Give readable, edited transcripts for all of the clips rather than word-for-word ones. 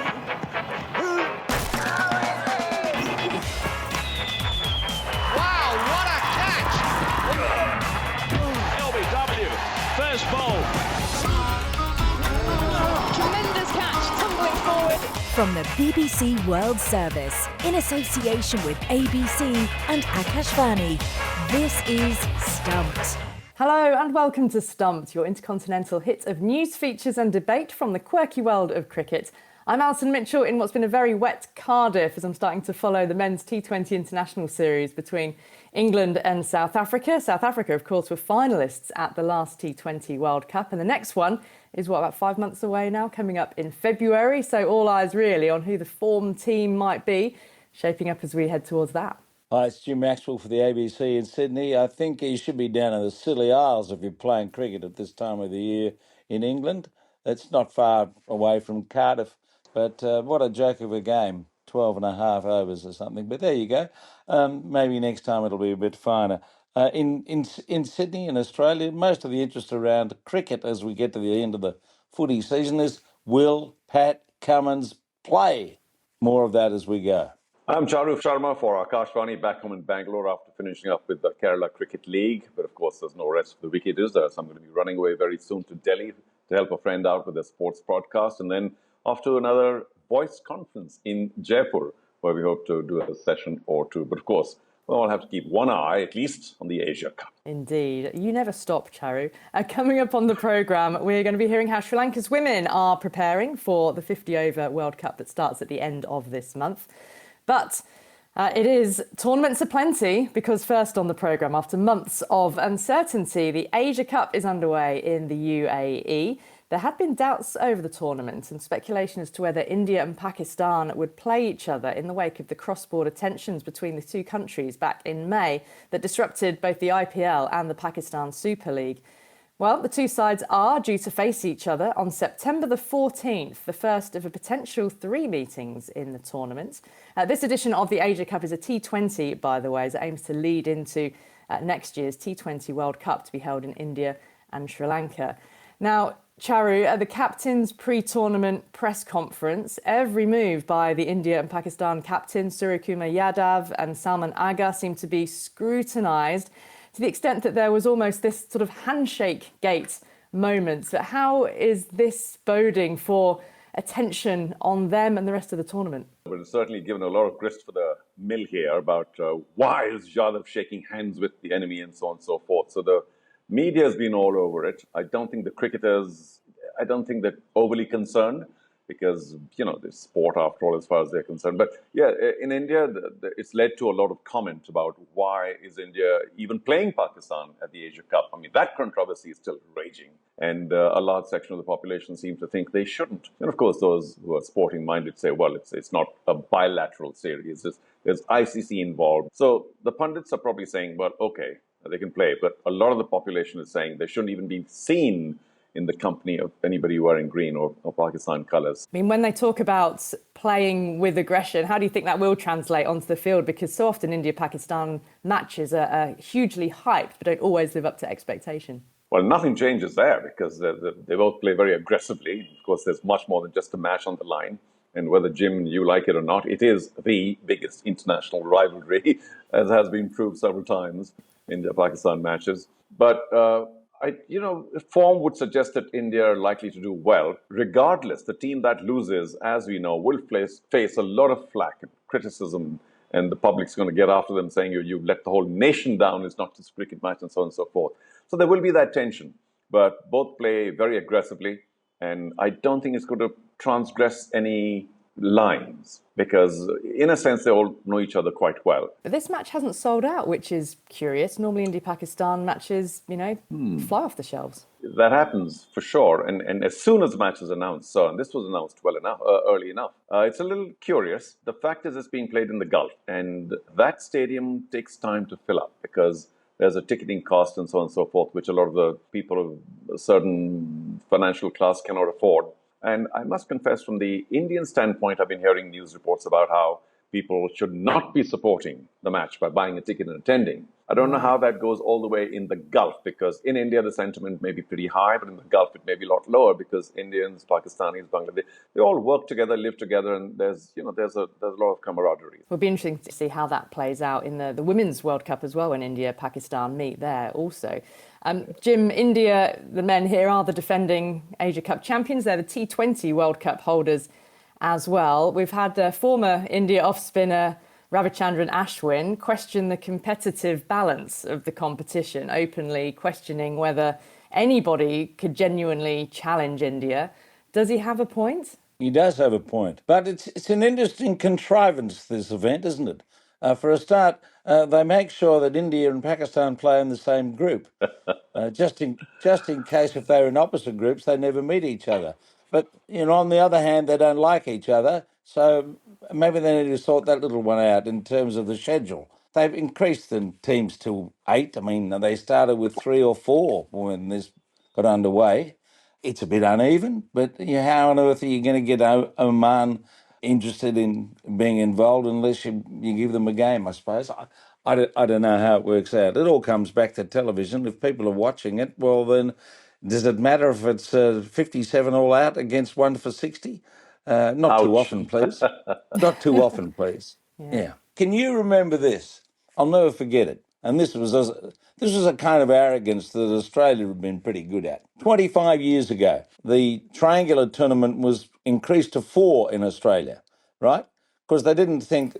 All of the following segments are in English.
Wow, what a catch! LBW, first ball. Tremendous catch, tumbling forward. From the BBC World Service, in association with ABC and Akashvani, this is Stumped. Hello and welcome to Stumped, your intercontinental hit of news, features and debate from the quirky world of cricket. I'm Alison Mitchell in what's been a very wet Cardiff as I'm starting to follow the men's T20 international series between England and South Africa. South Africa, of course, were finalists at the last T20 World Cup, and the next one is, about 5 months away now, coming up in February. So all eyes really on who the form team might be, shaping up as we head towards that. Hi, it's Jim Maxwell for the ABC in Sydney. I think you should be down in the Scilly Isles if you're playing cricket at this time of the year in England. It's not far away from Cardiff, but what a joke of a game, 12 and a half overs or something. But there you go. Maybe next time it'll be a bit finer. In Sydney, in Australia, most of the interest around cricket as we get to the end of the footy season is, will Pat Cummins play? More of that as we go. I'm Charu Sharma for Akashvani, back home in Bangalore after finishing up with the Kerala Cricket League. But of course, there's no rest for the wicketers, so I'm going to be running away very soon to Delhi to help a friend out with a sports broadcast, and then off to another voice conference in Jaipur, where we hope to do a session or two. But of course, we'll all have to keep one eye, at least, on the Asia Cup. Indeed. You never stop, Charu. Coming up on the programme, we're going to be hearing how Sri Lanka's women are preparing for the 50-over World Cup that starts at the end of this month. But it is tournaments aplenty, because first on the programme, after months of uncertainty, the Asia Cup is underway in the UAE. There had been doubts over the tournament and speculation as to whether India and Pakistan would play each other in the wake of the cross-border tensions between the two countries back in May that disrupted both the IPL and the Pakistan Super League. Well, the two sides are due to face each other on September the 14th, the first of a potential 3 meetings in the tournament. This edition of the Asia Cup is a T20, by the way, as it aims to lead into next year's T20 World Cup to be held in India and Sri Lanka. Now, Charu, at the captain's pre-tournament press conference, every move by the India and Pakistan captains, Suryakumar Yadav and Salman Agha, seemed to be scrutinised to the extent that there was almost this sort of handshake gate moment. But how is this boding for attention on them and the rest of the tournament? Well, it's certainly given a lot of grist for the mill here about why is Yadav shaking hands with the enemy and so on and so forth. So the media has been all over it. I don't think the cricketers, they're overly concerned, because, the sport after all, as far as they're concerned. But yeah, in India, it's led to a lot of comment about why is India even playing Pakistan at the Asia Cup. I mean, that controversy is still raging. And a large section of the population seems to think they shouldn't. And of course, those who are sporting minded say, well, it's not a bilateral series. There's ICC involved. So the pundits are probably saying, well, okay, they can play. But a lot of the population is saying they shouldn't even be seen in the company of anybody wearing green or Pakistan colours. I mean, when they talk about playing with aggression, how do you think that will translate onto the field? Because so often India-Pakistan matches are hugely hyped, but don't always live up to expectation. Well, nothing changes there, because they both play very aggressively. Of course, there's much more than just a match on the line. And whether, Jim, you like it or not, it is the biggest international rivalry, as has been proved several times in the Pakistan matches. But form would suggest that India are likely to do well. Regardless, the team that loses, as we know, will face a lot of flack and criticism, and the public's going to get after them saying you've let the whole nation down, it's not just a cricket match, and so on and so forth. So there will be that tension. But both play very aggressively, and I don't think it's going to transgress any lines, because in a sense they all know each other quite well. But this match hasn't sold out, which is curious. Normally India-Pakistan matches, fly off the shelves. That happens for sure, and as soon as the match is announced, and this was announced early enough, it's a little curious. The fact is it's being played in the Gulf, and that stadium takes time to fill up, because there's a ticketing cost and so on and so forth, which a lot of the people of a certain financial class cannot afford. And I must confess, from the Indian standpoint, I've been hearing news reports about how people should not be supporting the match by buying a ticket and attending. I don't know how that goes all the way in the Gulf, because in India the sentiment may be pretty high, but in the Gulf it may be a lot lower, because Indians, Pakistanis, Bangladesh, they all work together, live together, and there's a lot of camaraderie. It'll be interesting to see how that plays out in the Women's World Cup as well, when India, Pakistan meet there also. Jim, India, the men here are the defending Asia Cup champions. They're the T20 World Cup holders as well. We've had former India off-spinner Ravichandran Ashwin question the competitive balance of the competition, openly questioning whether anybody could genuinely challenge India. Does he have a point? He does have a point. But it's an interesting contrivance, this event, isn't it? For a start, they make sure that India and Pakistan play in the same group. Just in case if they're in opposite groups, they never meet each other. But, on the other hand, they don't like each other. So maybe they need to sort that little one out in terms of the schedule. They've increased the teams to 8. I mean, they started with 3 or 4 when this got underway. It's a bit uneven, but how on earth are you going to get Oman interested in being involved unless you give them a game, I suppose? I don't know how it works out. It all comes back to television. If people are watching it, well, then does it matter if it's 57 all out against 1 for 60? Not too Ouch. often, please. Not too often, please. Yeah. Can you remember this? I'll never forget it. And this was a kind of arrogance that Australia had been pretty good at. 25 years ago, the triangular tournament was increased to 4 in Australia, right? Because they didn't think,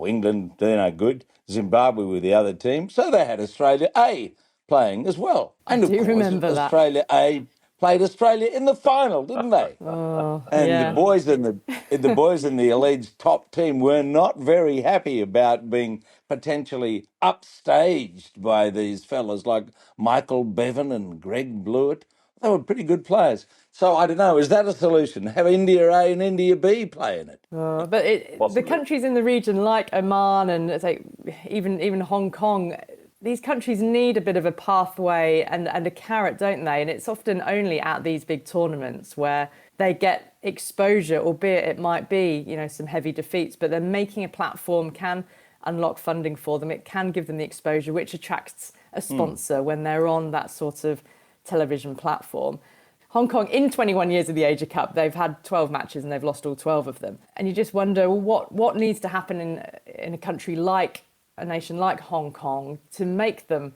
England, they're no good. Zimbabwe were the other team. So they had Australia A playing as well. And of course, remember that. Australia A played Australia in the final, didn't they? The boys in the alleged top team were not very happy about being potentially upstaged by these fellas like Michael Bevan and Greg Blewett. They were pretty good players. So I don't know, is that a solution? Have India A and India B play in it? But the countries in the region like Oman and even Hong Kong, these countries need a bit of a pathway and a carrot, don't they? And it's often only at these big tournaments where they get exposure, albeit it might be, some heavy defeats, but then making a platform can unlock funding for them. It can give them the exposure, which attracts a sponsor when they're on that sort of television platform. Hong Kong, in 21 years of the Asia Cup, they've had 12 matches and they've lost all 12 of them. And you just wonder, what needs to happen in a country like a nation like Hong Kong to make them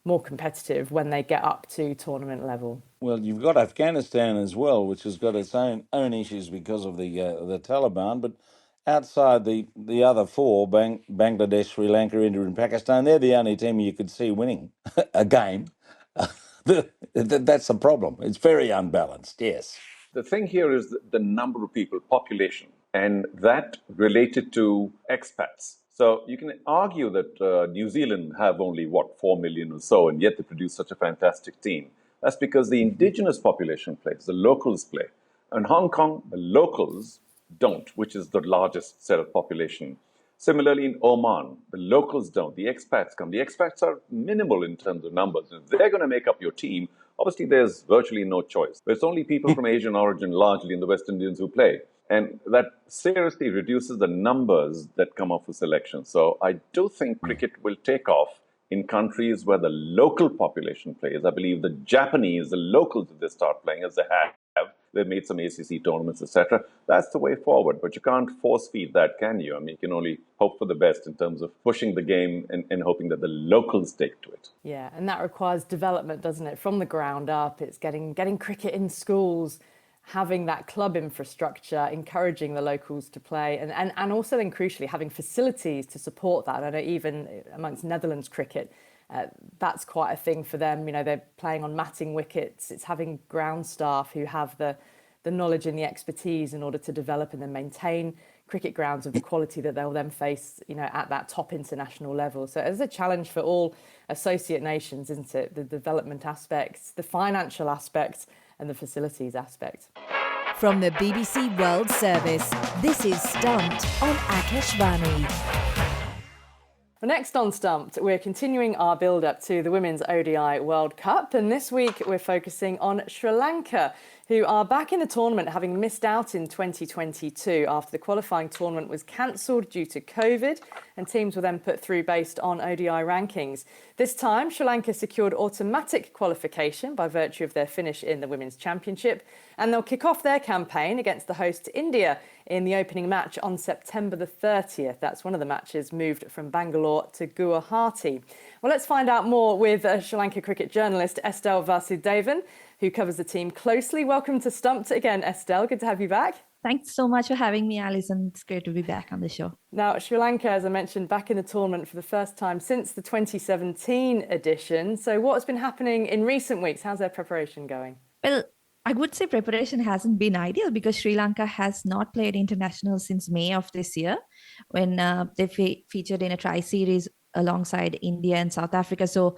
more competitive when they get up to tournament level? Well, you've got Afghanistan as well, which has got its own issues because of the Taliban. But outside the other 4, Bangladesh, Sri Lanka, India and Pakistan, they're the only team you could see winning a game. That's the problem. It's very unbalanced, yes. The thing here is the number of people, population, and that related to expats. So you can argue that New Zealand have only, 4 million or so, and yet they produce such a fantastic team. That's because the indigenous population plays, the locals play. In Hong Kong, the locals don't, which is the largest set of population. Similarly, in Oman, the locals don't, the expats come. The expats are minimal in terms of numbers. If they're going to make up your team, obviously there's virtually no choice. It's only people from Asian origin, largely in the West Indians, who play. And that seriously reduces the numbers that come off for selection. So I do think cricket will take off in countries where the local population plays. I believe the Japanese, the locals, if they start playing, as they have, they've made some ACC tournaments, etc. That's the way forward. But you can't force feed that, can you? I mean, you can only hope for the best in terms of pushing the game and hoping that the locals take to it. Yeah, and that requires development, doesn't it? From the ground up, it's getting cricket in schools, having that club infrastructure, encouraging the locals to play, and also then crucially having facilities to support that. I know even amongst Netherlands cricket, that's quite a thing for them. They're playing on matting wickets. It's having ground staff who have the knowledge and the expertise in order to develop and then maintain cricket grounds of the quality that they'll then face, at that top international level. So it's a challenge for all associate nations, isn't it? The development aspects, the financial aspects, and the facilities aspect. From the BBC World Service, this is Stumped on Akashvani. Well, next on Stumped, we're continuing our build-up to the Women's ODI World Cup, and this week we're focusing on Sri Lanka, who are back in the tournament having missed out in 2022 after the qualifying tournament was cancelled due to COVID, and teams were then put through based on ODI rankings. This time, Sri Lanka secured automatic qualification by virtue of their finish in the Women's Championship, and they'll kick off their campaign against the host India in the opening match on September the 30th. That's one of the matches moved from Bangalore to Guwahati. Well, let's find out more with Sri Lanka cricket journalist Estelle Vasudevan, who covers the team closely. Welcome to Stumped again, Estelle. Good to have you back. Thanks so much for having me, Alison. It's great to be back on the show. Now, Sri Lanka, as I mentioned, back in the tournament for the first time since the 2017 edition. So what's been happening in recent weeks? How's their preparation going? Well, I would say preparation hasn't been ideal because Sri Lanka has not played international since May of this year when they featured in a tri-series alongside India and South Africa. So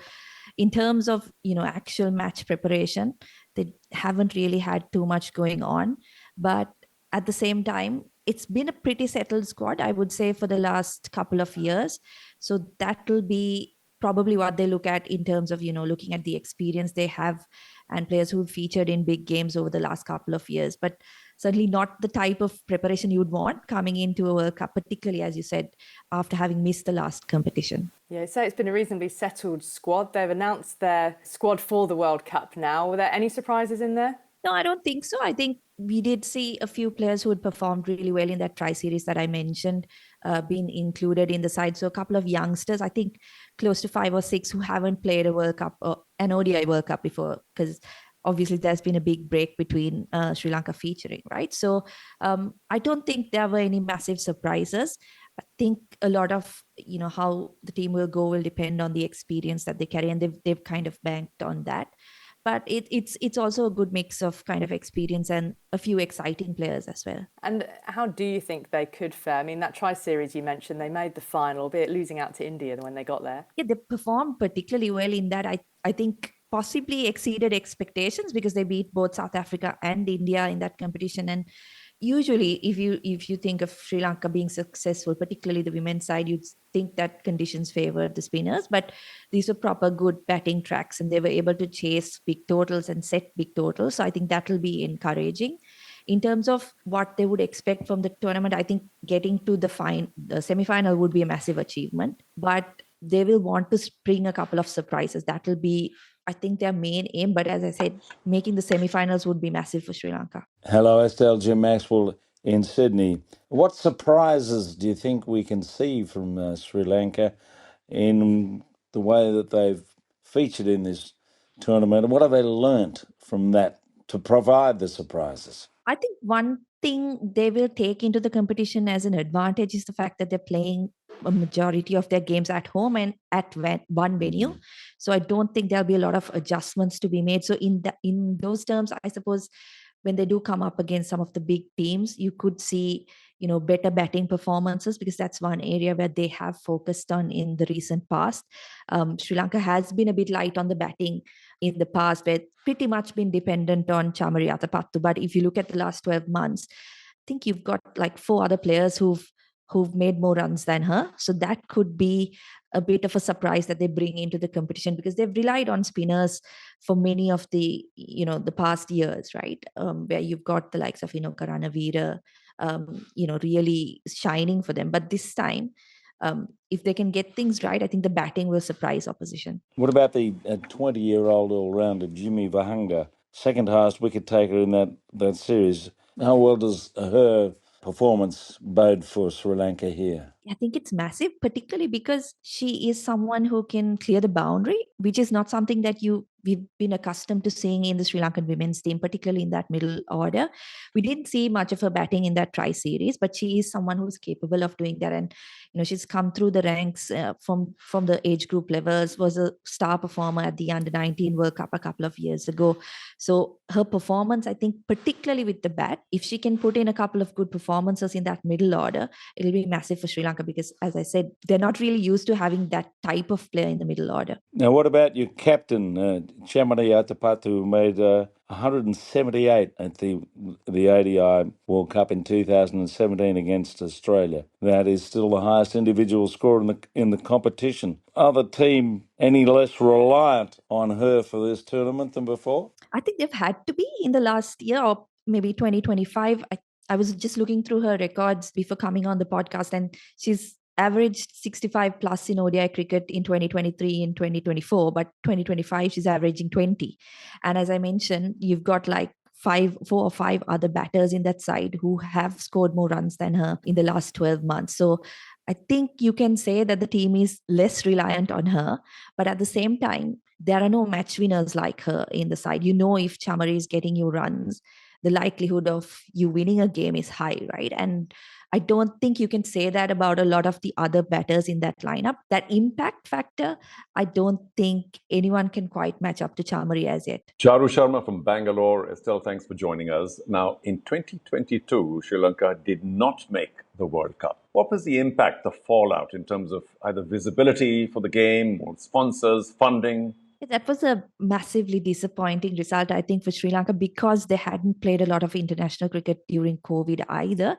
in terms of, actual match preparation, they haven't really had too much going on. But at the same time, it's been a pretty settled squad, I would say, for the last couple of years. So that will be probably what they look at in terms of, looking at the experience they have and players who featured in big games over the last couple of years. But certainly not the type of preparation you'd want coming into a World Cup, particularly, as you said, after having missed the last competition. Yeah, so it's been a reasonably settled squad. They've announced their squad for the World Cup now. Were there any surprises in there? No, I don't think so. I think we did see a few players who had performed really well in that tri-series that I mentioned being included in the side. So a couple of youngsters, I think close to 5 or 6 who haven't played a World Cup or an ODI World Cup before, because obviously there's been a big break between Sri Lanka featuring, right? So I don't think there were any massive surprises. I think a lot of, how the team will go will depend on the experience that they carry, and they've kind of banked on that. But it's also a good mix of kind of experience and a few exciting players as well. And how do you think they could fare? I mean, that tri-series you mentioned, they made the final, albeit losing out to India when they got there. Yeah, they performed particularly well in that. I think possibly exceeded expectations because they beat both South Africa and India in that competition. And usually if you think of Sri Lanka being successful, particularly the women's side, you'd think that conditions favor the spinners, but these were proper good batting tracks and they were able to chase big totals and set big totals. So I think that will be encouraging. In terms of what they would expect from the tournament, I think getting to the semi-final would be a massive achievement, but they will want to spring a couple of surprises. That will be, I think, their main aim. But as I said, making the semi-finals would be massive for Sri Lanka. Hello, Estelle. Jim Maxwell in Sydney. What surprises do you think we can see from Sri Lanka in the way that they've featured in this tournament? And what have they learnt from that to provide the surprises? I think one thing they will take into the competition as an advantage is the fact that they're playing a majority of their games at home and at one venue. So I don't think there'll be a lot of adjustments to be made. So in those terms, I suppose when they do come up against some of the big teams, you could see, better batting performances, because that's one area where they have focused on in the recent past. Sri Lanka has been a bit light on the batting in the past, where pretty much been dependent on Chamari Atapattu. But if you look at the last 12 months, I think you've got like 4 other players who've made more runs than her. So that could be a bit of a surprise that they bring into the competition, because they've relied on spinners for many of the, the past years, right? Where you've got the likes of, Karanavira, really shining for them. But this time, if they can get things right, I think the batting will surprise opposition. What about the 20-year-old all-rounder Jimmy Vahanga, second highest wicket taker in that series? How well does her performance bode for Sri Lanka here? I think it's massive, particularly because she is someone who can clear the boundary, which is not something that we've been accustomed to seeing in the Sri Lankan women's team, particularly in that middle order. We didn't see much of her batting in that tri-series, but she is someone who's capable of doing that. And, she's come through the ranks from the age group levels, was a star performer at the Under-19 World Cup a couple of years ago. So her performance, I think, particularly with the bat, if she can put in a couple of good performances in that middle order, it'll be massive for Sri Lanka, because, as I said, they're not really used to having that type of player in the middle order. Now, what about your captain, Chamari Atapattu, who made 178 at the ODI World Cup in 2017 against Australia? That is still the highest individual score in the competition. Are the team any less reliant on her for this tournament than before? I think they've had to be in the last year or maybe 2025. I was just looking through her records before coming on the podcast, and she's averaged 65 plus in ODI cricket in 2023 and 2024, but 2025 she's averaging 20. And as I mentioned, you've got like four or five other batters in that side who have scored more runs than her in the last 12 months. So I think you can say that the team is less reliant on her, but at the same time, there are no match winners like her in the side. You know, if Chamari is getting you runs, the likelihood of you winning a game is high, right? And I don't think you can say that about a lot of the other batters in that lineup. That impact factor, I don't think anyone can quite match up to Chamari as yet. Charu Sharma from Bangalore. Estelle, thanks for joining us. Now, in 2022, Sri Lanka did not make the World Cup. What was the impact, the fallout in terms of either visibility for the game, or sponsors, funding? That was a massively disappointing result, I think, for Sri Lanka because they hadn't played a lot of international cricket during COVID either.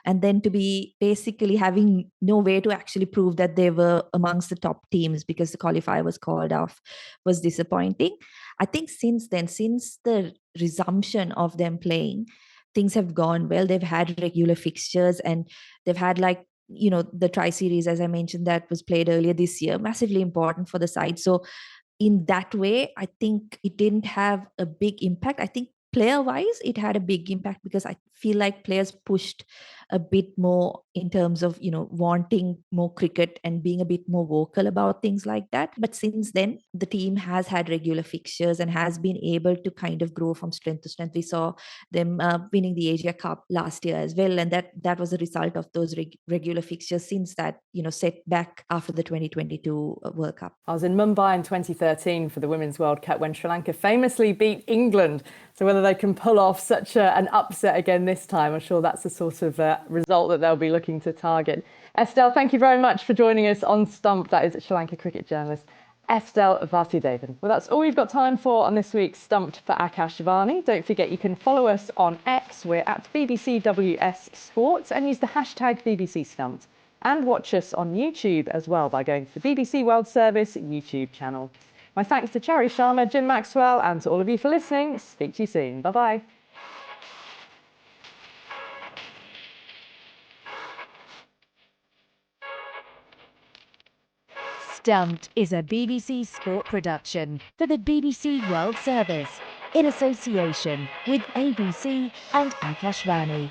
And then to be basically having no way to actually prove that they were amongst the top teams because the qualifier was called off was disappointing. I think since then, since the resumption of them playing, things have gone well. They've had regular fixtures and they've had the tri-series, as I mentioned, that was played earlier this year, massively important for the side. So in that way, I think it didn't have a big impact. I think player wise, it had a big impact because I feel like players pushed a bit more in terms of, wanting more cricket and being a bit more vocal about things like that. But since then, the team has had regular fixtures and has been able to kind of grow from strength to strength. We saw them winning the Asia Cup last year as well. And that was a result of those regular fixtures since that, set back after the 2022 World Cup. I was in Mumbai in 2013 for the Women's World Cup when Sri Lanka famously beat England. So whether they can pull off such an upset again this time, I'm sure that's the sort of result that they'll be looking to target. Estelle, thank you very much for joining us on Stumped. That is Sri Lanka cricket journalist Estelle Vasudevan. Well, that's all we've got time for on this week's Stumped for Akashvani. Don't forget you can follow us on X. We're at BBCWS Sports and use the hashtag BBC Stumped. And watch us on YouTube as well by going to the BBC World Service YouTube channel. My thanks to Charu Sharma, Jim Maxwell, and to all of you for listening. Speak to you soon. Bye-bye. Stumped is a BBC Sport production for the BBC World Service in association with ABC and Akashvani.